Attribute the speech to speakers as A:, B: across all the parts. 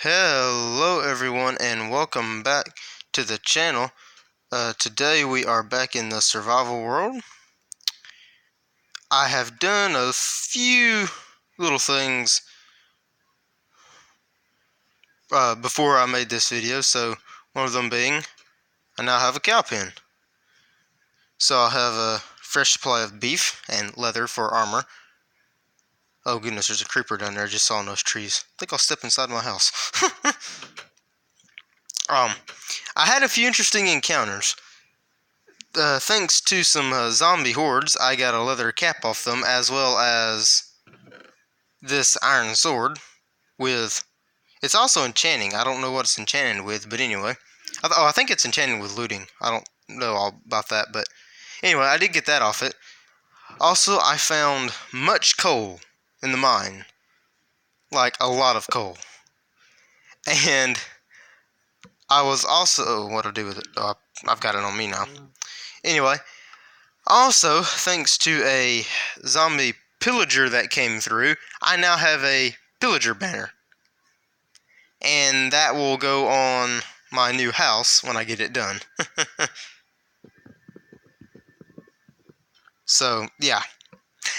A: Hello everyone and welcome back to the channel. Today we are back in the survival world. I have done a few little things before I made this video, so one of them being I now have a cow pen. So I'll have a fresh supply of beef and leather for armor. Oh goodness, there's a creeper down there. I just saw in those trees. I think I'll step inside my house. I had a few interesting encounters. Thanks to some zombie hordes, I got a leather cap off them, as well as this iron sword with... It's also enchanting. I don't know what it's enchanted with, but anyway. I think it's enchanted with looting. I don't know all about that, but anyway, I did get that off it. Also, I found much coal in the mine. Like, a lot of coal. And I was also... what do I do with it? I've got it on me now. Anyway, also, thanks to a zombie pillager that came through, I now have a pillager banner. And that will go on my new house when I get it done. So, yeah.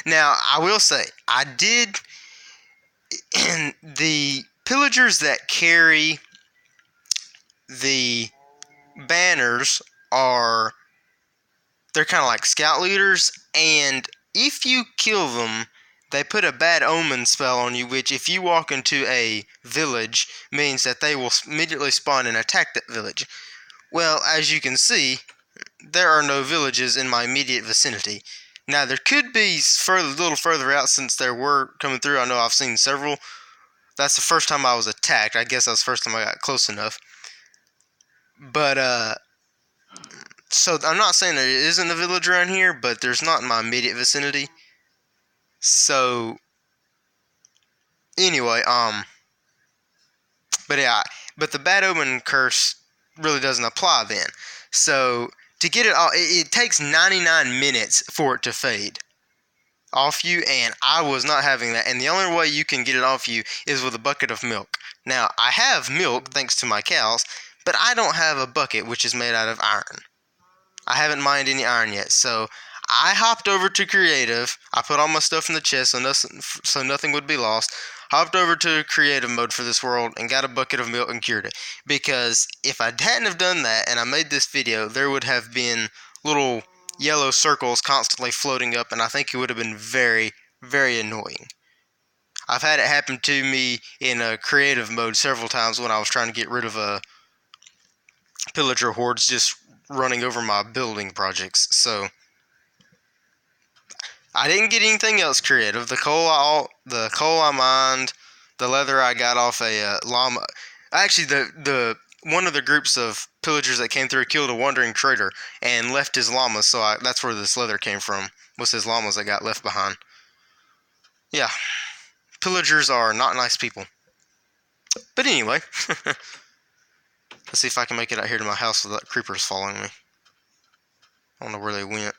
A: Now, I will say, I did... And the pillagers that carry the banners are... They're kind of like scout leaders, and if you kill them, they put a bad omen spell on you, which if you walk into a village, means that they will immediately spawn and attack that village. Well, as you can see, there are no villages in my immediate vicinity. Now, there could be a little further out since there were coming through. I know I've seen several. That's the first time I was attacked. I guess that's the first time I got close enough. But, so I'm not saying there isn't a village around here, but there's not in my immediate vicinity. So, anyway, but yeah, but the bad omen curse really doesn't apply then. So, to get it all, it takes 99 minutes for it to fade off you, and I was not having that. And the only way you can get it off you is with a bucket of milk. Now, I have milk thanks to my cows, but I don't have a bucket which is made out of iron. I haven't mined any iron yet, so I hopped over to creative. I put all my stuff in the chest so nothing would be lost. Hopped over to creative mode for this world and got a bucket of milk and cured it. Because if I hadn't have done that and I made this video, there would have been little yellow circles constantly floating up, and I think it would have been very, very annoying. I've had it happen to me in a creative mode several times when I was trying to get rid of pillager hordes just running over my building projects. So I didn't get anything else creative. The coal I mined, the leather I got off a llama. Actually, the one of the groups of pillagers that came through killed a wandering trader and left his llamas. So that's where this leather came from. Was his llamas that got left behind? Yeah, pillagers are not nice people. But anyway, let's see if I can make it out here to my house without creepers following me. I don't know where they went.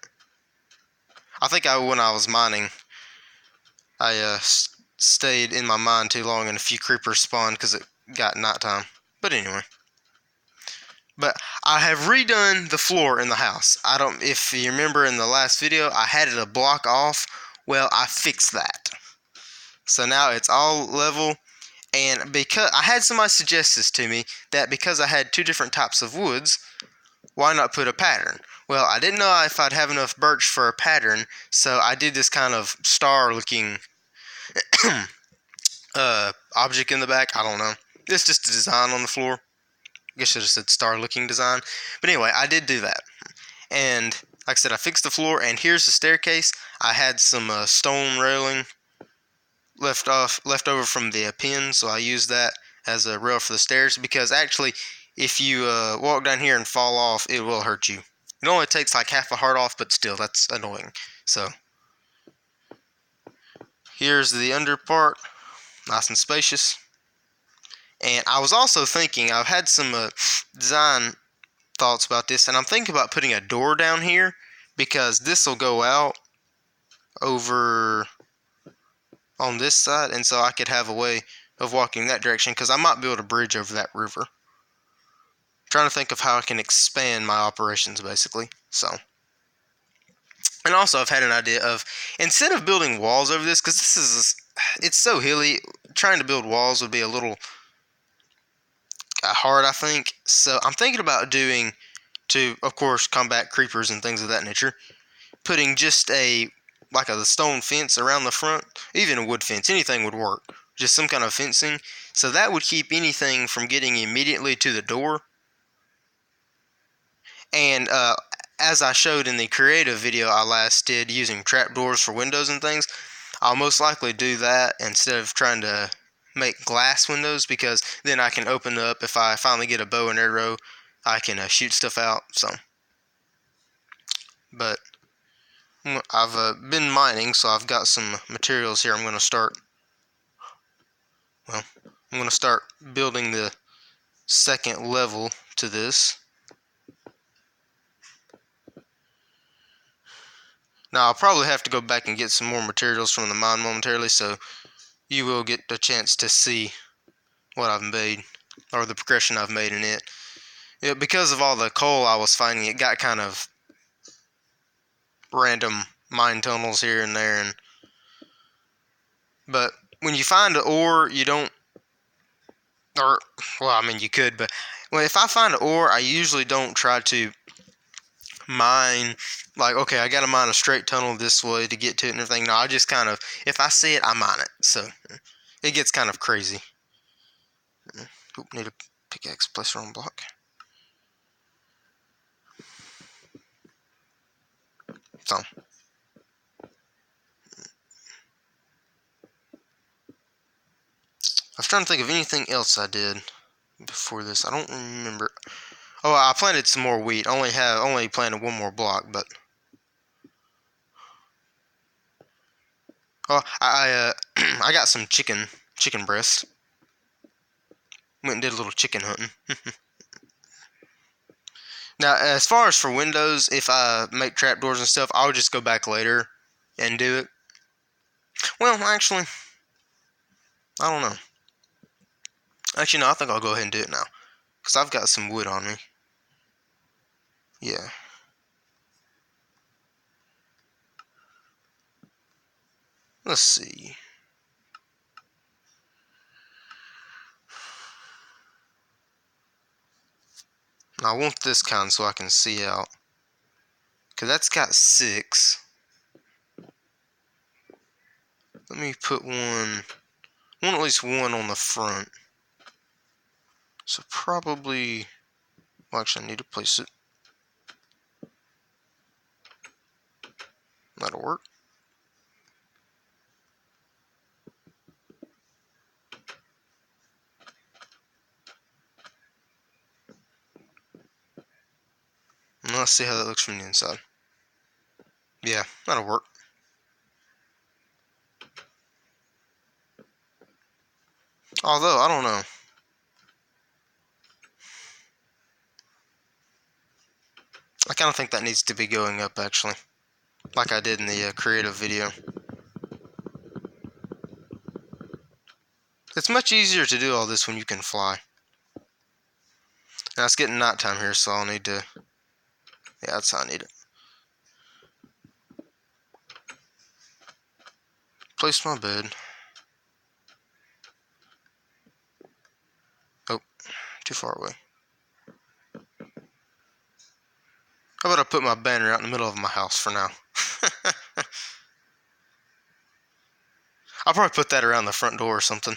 A: I think when I was mining, I stayed in my mine too long and a few creepers spawned because it got nighttime. But anyway. But I have redone the floor in the house. If you remember in the last video, I had it a block off. Well, I fixed that. So now it's all level. And because I had somebody suggest this to me, that because I had two different types of woods, why not put a pattern? Well, I didn't know if I'd have enough birch for a pattern, so I did this kind of star-looking object in the back. I don't know. It's just a design on the floor. I guess I should have said star-looking design. But anyway, I did do that. And like I said, I fixed the floor, and here's the staircase. I had some stone railing left over from the pen, so I used that as a rail for the stairs, because actually, if you walk down here and fall off, it will hurt you. It only takes like half a heart off, but still, that's annoying. So, here's the under part, nice and spacious. And I was also thinking, I've had some design thoughts about this, and I'm thinking about putting a door down here, because this will go out over on this side, and so I could have a way of walking that direction, because I might build a bridge over that river. Trying to think of how I can expand my operations, basically. So, and also I've had an idea of, instead of building walls over this, because it's so hilly, trying to build walls would be a little hard, I think. So I'm thinking about doing, to of course combat creepers and things of that nature, putting just like a stone fence around the front, even a wood fence, anything would work. Just some kind of fencing, so that would keep anything from getting immediately to the door. And as I showed in the creative video I last did using trapdoors for windows and things, I'll most likely do that instead of trying to make glass windows, because then I can open up, if I finally get a bow and arrow, I can shoot stuff out. So, but I've been mining, so I've got some materials here. I'm going to start building the second level to this. Now I'll probably have to go back and get some more materials from the mine momentarily, so you will get a chance to see what I've made, or the progression I've made in it. Because of all the coal I was finding, it got kind of random mine tunnels here and there, but when you find an ore, you don't, or, well, I mean, you could, but if I find an ore, I usually don't try to mine, like, okay, I gotta mine a straight tunnel this way to get to it and everything. No, I just kind of, if I see it, I mine it. So it gets kind of crazy. Oop, need a pickaxe, place wrong block. So I was trying to think of anything else I did before this. I don't remember. Oh, I planted some more wheat. Only planted one more block, but oh, I got some chicken breast. Went and did a little chicken hunting. Now, as far as for windows, if I make trapdoors and stuff, I'll just go back later and do it. Well, actually, I don't know. Actually, no, I think I'll go ahead and do it now, because I've got some wood on me. Yeah. Let's see. I want this kind so I can see out, because that's got 6. Let me put at least one on the front. So probably, well, actually I need to place it. That'll work. And let's see how that looks from the inside. Yeah, that'll work. Although, I don't know. I kind of think that needs to be going up, actually, like I did in the creative video. It's much easier to do all this when you can fly. Now it's getting nighttime here, so I'll need to, yeah, that's how I need it. Place my bed. Oh, too far away. How about I put my banner out in the middle of my house for now? I'll probably put that around the front door or something.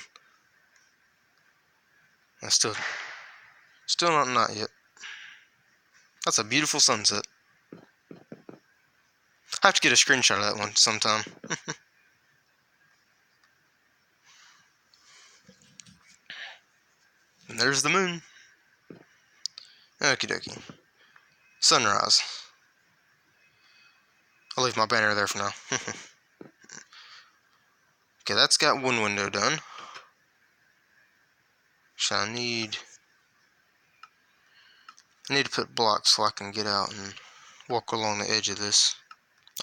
A: That's still not night yet. That's a beautiful sunset. I have to get a screenshot of that one sometime. And there's the moon. Okie dokie. Sunrise. I'll leave my banner there for now. Okay, that's got one window done. So I need to put blocks so I can get out and walk along the edge of this.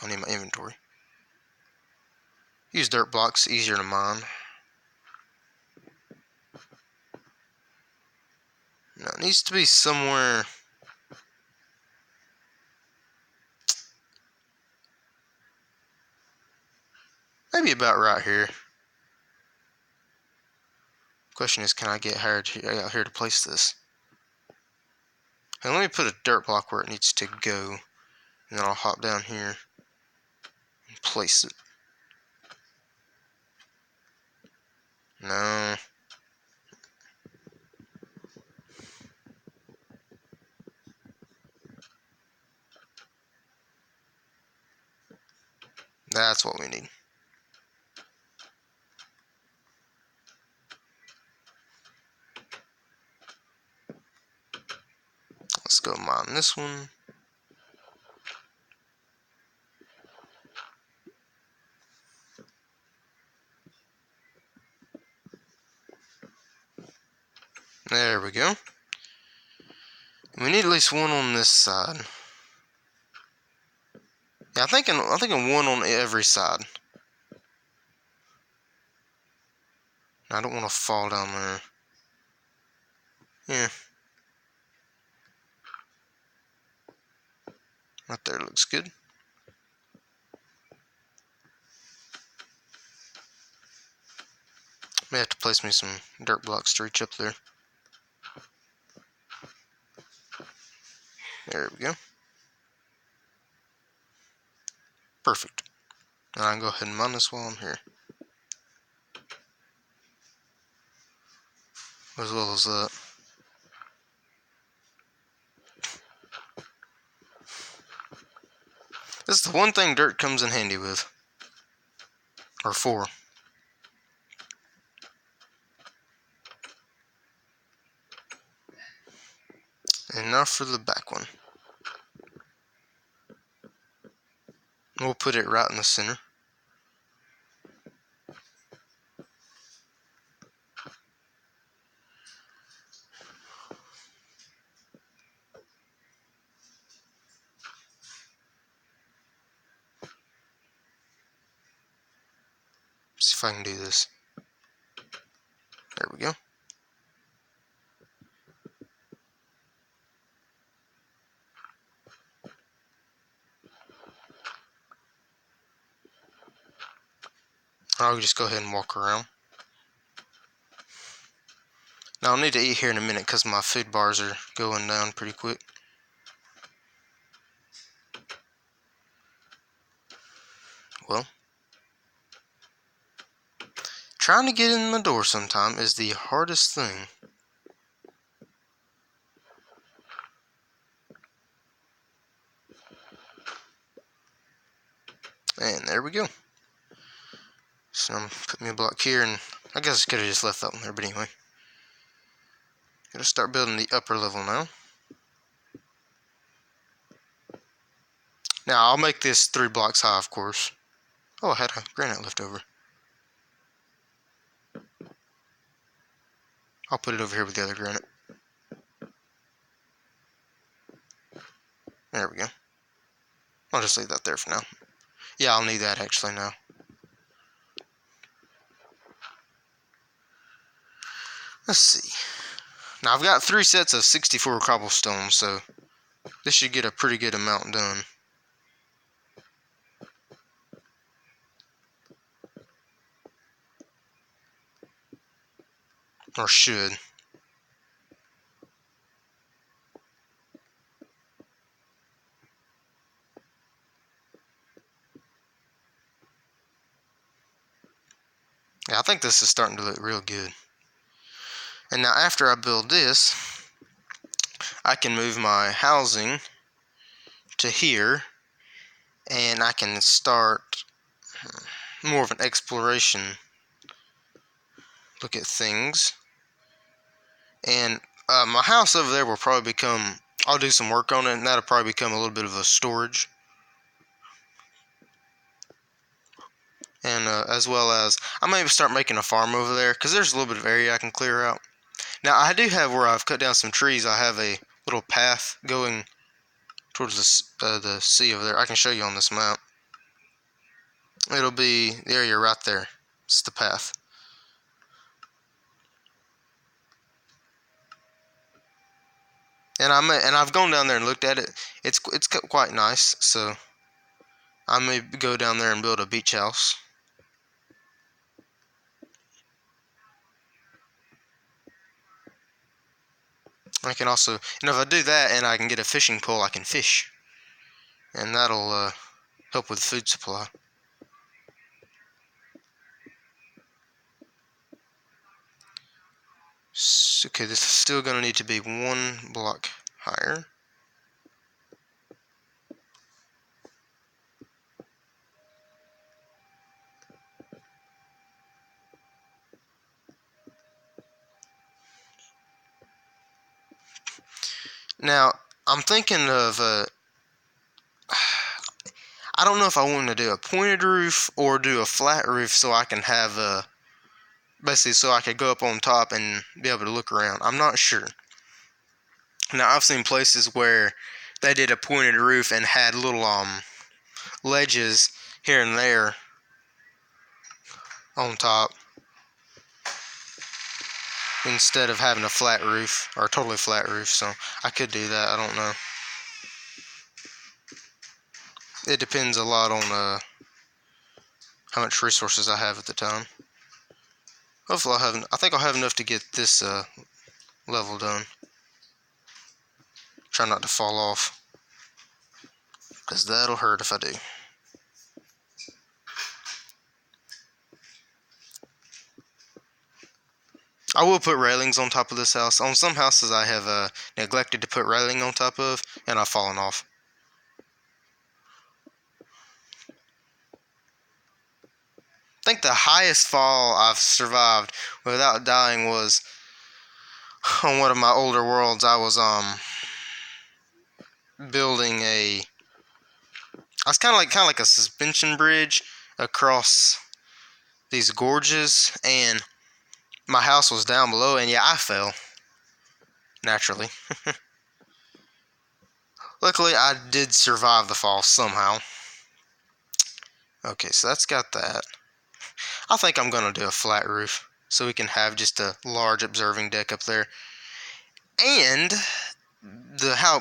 A: I need my inventory. Use dirt blocks, easier to mine. Now it needs to be somewhere. Maybe about right here. Question is, can I get hired out here to place this? And let me put a dirt block where it needs to go, and then I'll hop down here and place it. No. That's what we need. Let's go mine this one. There we go. We need at least one on this side. Yeah, I'm thinking one on every side. I don't want to fall down there. Yeah. Right there looks good. May have to place me some dirt blocks to reach up there. There we go. Perfect. And I can go ahead and mine this while I'm here. As well as that. This is the one thing dirt comes in handy with. Or for. And now for the back one. We'll put it right in the center. See if I can do this. There we go. I'll just go ahead and walk around. Now I'll need to eat here in a minute because my food bars are going down pretty quick. Well, trying to get in the door sometime is the hardest thing. And there we go. So I'm putting me a block here, and I guess I could have just left that one there, but anyway. Gotta start building the upper level now. Now I'll make this 3 blocks high, of course. Oh, I had a granite left over. I'll put it over here with the other granite. There we go. I'll just leave that there for now. Yeah, I'll need that actually now. Let's see. Now I've got 3 sets of 64 cobblestone, so this should get a pretty good amount done. Or should. Yeah, I think this is starting to look real good. And now after I build this, I can move my housing to here, and I can start more of an exploration look at things. And my house over there will probably become, I'll do some work on it, and that'll probably become a little bit of a storage. And as well as, I may start making a farm over there, because there's a little bit of area I can clear out. Now, I do have, where I've cut down some trees, I have a little path going towards the sea over there. I can show you on this map. It'll be the area right there. It's the path. And I've gone down there and looked at it. It's quite nice. So I may go down there and build a beach house. I can also, and if I do that and I can get a fishing pole, I can fish, and that'll help with food supply. Okay, this is still going to need to be 1 block higher. Now, I'm thinking of, I don't know if I want to do a pointed roof or do a flat roof so I can have basically so I could go up on top and be able to look around. I'm not sure. Now, I've seen places where they did a pointed roof and had little ledges here and there on top instead of having a flat roof or a totally flat roof. So I could do that. I don't know. It depends a lot on how much resources I have at the time. Hopefully I think I'll have enough to get this level done. Try not to fall off, because that'll hurt if I do. I will put railings on top of this house. On some houses I have neglected to put railing on top of, and I've fallen off. I think the highest fall I've survived without dying was on one of my older worlds. I was building I was kind of like a suspension bridge across these gorges, and my house was down below, and yeah, I fell naturally. Luckily, I did survive the fall somehow. Okay, so that's got that. I think I'm gonna do a flat roof so we can have just a large observing deck up there. And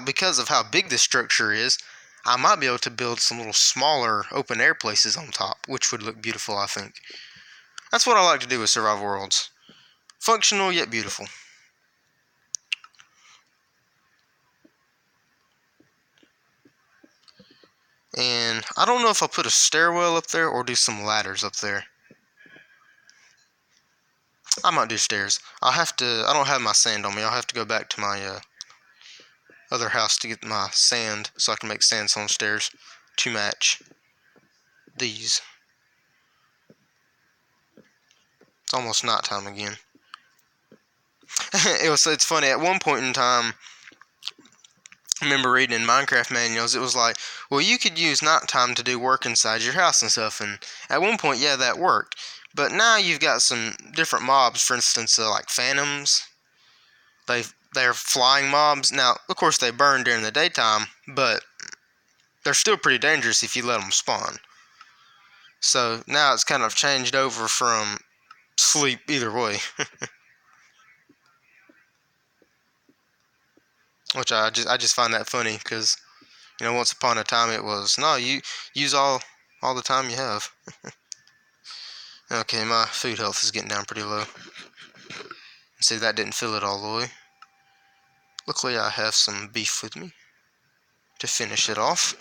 A: because of how big this structure is, I might be able to build some little smaller open air places on top, which would look beautiful, I think. That's what I like to do with survival worlds. Functional yet beautiful. And I don't know if I'll put a stairwell up there or do some ladders up there. I might do stairs. I don't have my sand on me. I'll have to go back to my other house to get my sand so I can make sandstone stairs to match these. It's almost nighttime again. It's funny. At one point in time, I remember reading in Minecraft manuals, it was like, well, you could use nighttime to do work inside your house and stuff. And at one point, yeah, that worked. But now you've got some different mobs, for instance, like phantoms. They're flying mobs. Now, of course, they burn during the daytime, but they're still pretty dangerous if you let them spawn. So now it's kind of changed over from sleep either way. Which I just find that funny, because once upon a time it was, no, you use all the time you have. Okay, my food health is getting down pretty low. See, that didn't fill it all the way. Luckily I have some beef with me to finish it off.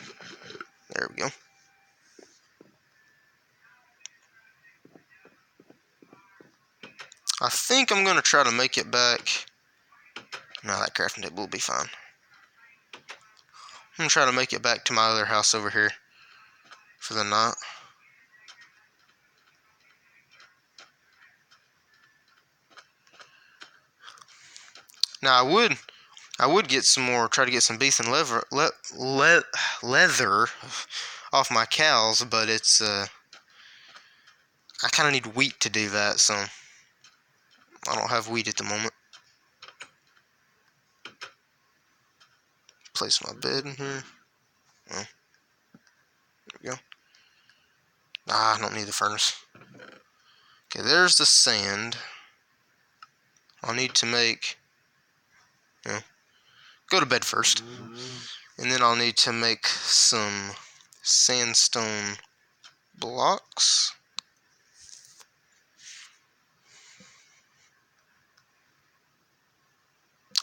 A: There we go. I think I'm gonna try to make it back. No, that crafting table will be fine. I'm gonna try to make it back to my other house over here for the night. Now I would get some more, try to get some beef and leather off my cows, but it's I kind of need wheat to do that, so I don't have wheat at the moment. Place my bed in here. Oh, there we go. Ah, I don't need the furnace. Okay, there's the sand. I'll need to make... go to bed first. And then I'll need to make some sandstone blocks.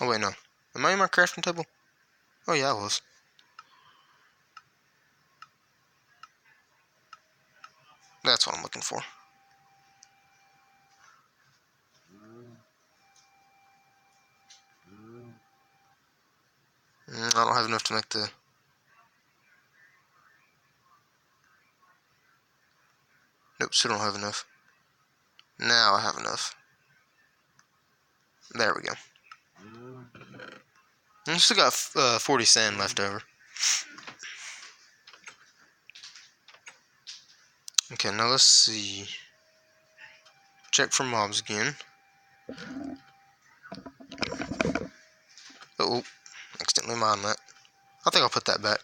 A: Oh wait, no. Am I in my crafting table? Oh yeah, I was. That's what I'm looking for. I don't have enough to make the... Nope, still don't have enough. Now I have enough. There we go. I still got 40 sand left over. Okay, now let's see. Check for mobs again. Oh, accidentally mined that. I think I'll put that back.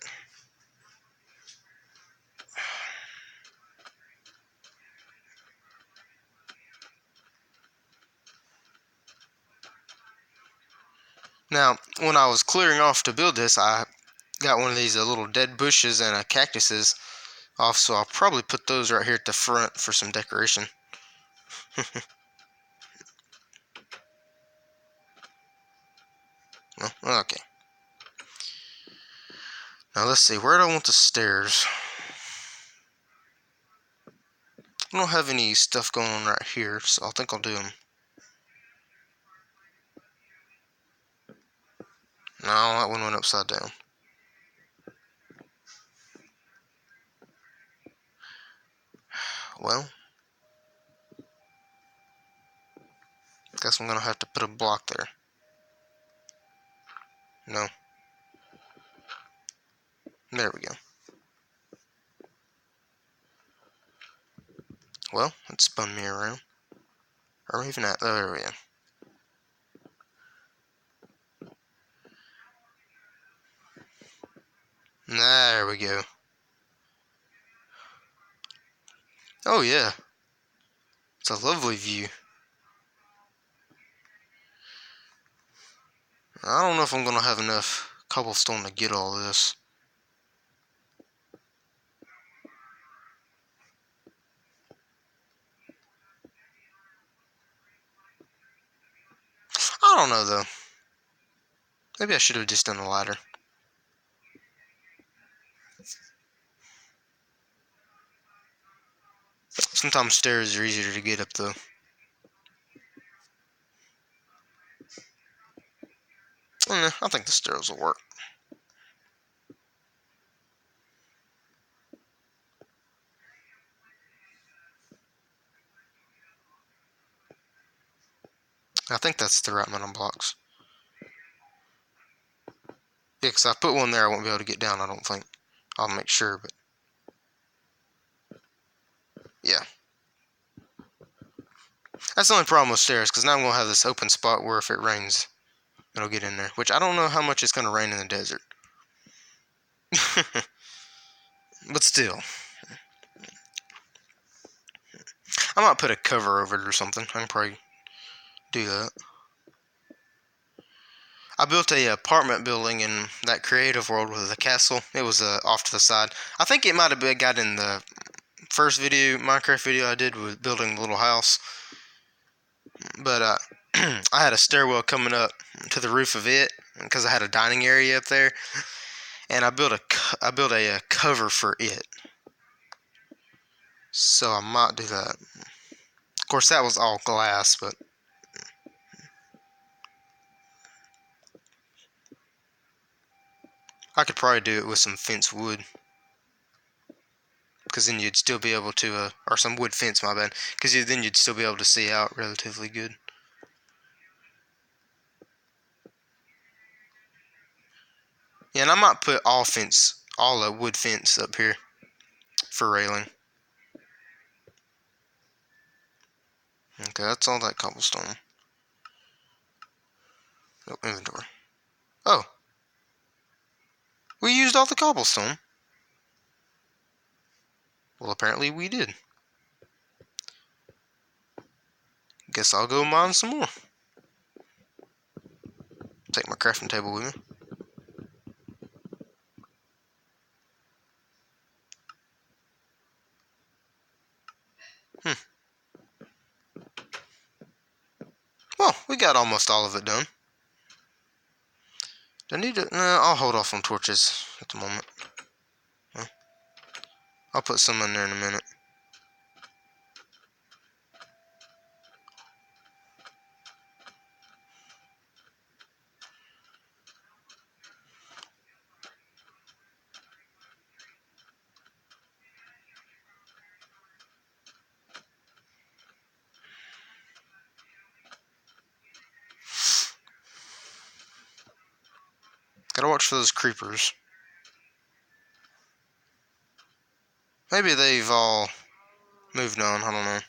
A: Now, when I was clearing off to build this, I got one of these little dead bushes and cactuses off, so I'll probably put those right here at the front for some decoration. Oh, okay. Now let's see, where do I want the stairs? I don't have any stuff going on right here, so I think I'll do them. No, that one went upside down. Well, guess I'm gonna have to put a block there. No. There we go. Well, it spun me around. Or even that. There we go. There we go. Oh yeah. It's a lovely view. I don't know if I'm gonna have enough cobblestone to get all this. I don't know though. Maybe I should have just done a ladder. Sometimes stairs are easier to get up though. I think the stairs will work. I think that's the right amount of blocks. Yeah, because if I put one there, I won't be able to get down, I don't think. I'll make sure, but... yeah. That's the only problem with stairs, because now I'm going to have this open spot where if it rains, it'll get in there. Which I don't know how much it's going to rain in the desert. But still. I might put a cover over it or something. I can probably do that. I built a apartment building in that creative world with a castle. It was off to the side. I think it might have been got in the first video, Minecraft video I did with building the little house. But I had a stairwell coming up to the roof of it because I had a dining area up there, and I built a cover for it. So I might do that. Of course, that was all glass, but I could probably do it with some fence wood. Because then you'd still be able to, or some wood fence, my bad. Because then you'd still be able to see out relatively good. Yeah, and I might put all wood fence up here for railing. Okay, that's all that cobblestone. Oh, inventory. Oh. We used all the cobblestone. Well, apparently we did. Guess I'll go mine some more. Take my crafting table with me. Well, we got almost all of it done. Do I need to? Nah, I'll hold off on torches at the moment. Huh? I'll put some in there in a minute. Gotta watch for those creepers. Maybe they've all moved on, I don't know.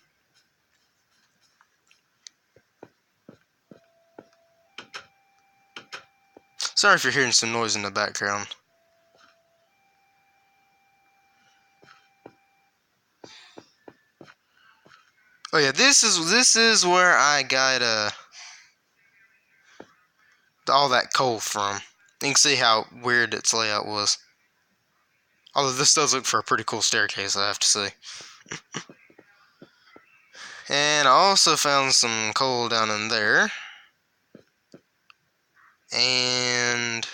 A: Sorry if you're hearing some noise in the background. Oh yeah, this is where I got all that coal from. You can see how weird its layout was. Although this does look for a pretty cool staircase, I have to say. And I also found some coal down in there. And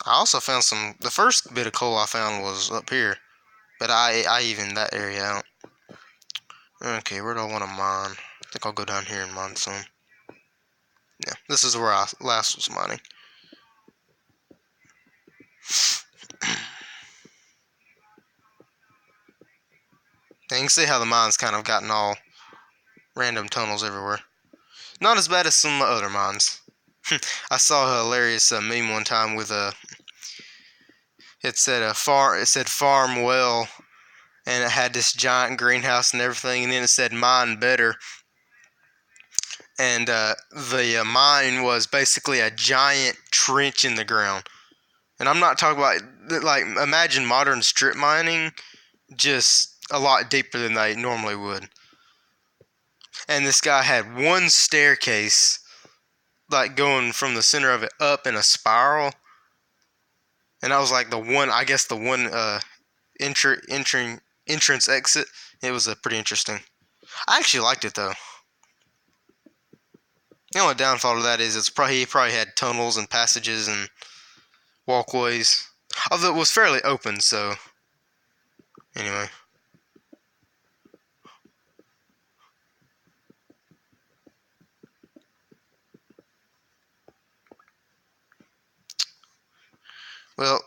A: I also found some, the first bit of coal I found was up here. But I evened that area out. Okay, where do I want to mine? I think I'll go down here and mine some. Yeah, this is where I last was mining. You can see how the mine's kind of gotten all random tunnels everywhere. Not as bad as some other mines. I saw a hilarious meme one time with it said farm well, and it had this giant greenhouse and everything, and then it said mine better. And the mine was basically a giant trench in the ground. And I'm not talking about, like, imagine modern strip mining, just a lot deeper than they normally would. And this guy had one staircase, like, going from the center of it up in a spiral. And that was like the one entrance exit. It was pretty interesting. I actually liked it though. The only downfall to that is he probably had tunnels and passages and walkways. Although it was fairly open, so anyway. Well,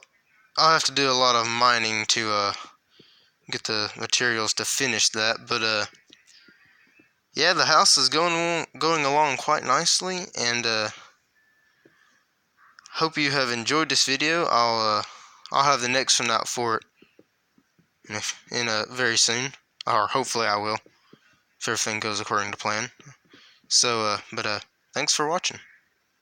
A: I'll have to do a lot of mining to get the materials to finish that, but yeah, the house is going along quite nicely, and hope you have enjoyed this video. I'll have the next one out for it very soon, or hopefully I will, if everything goes according to plan. So, but thanks for watching.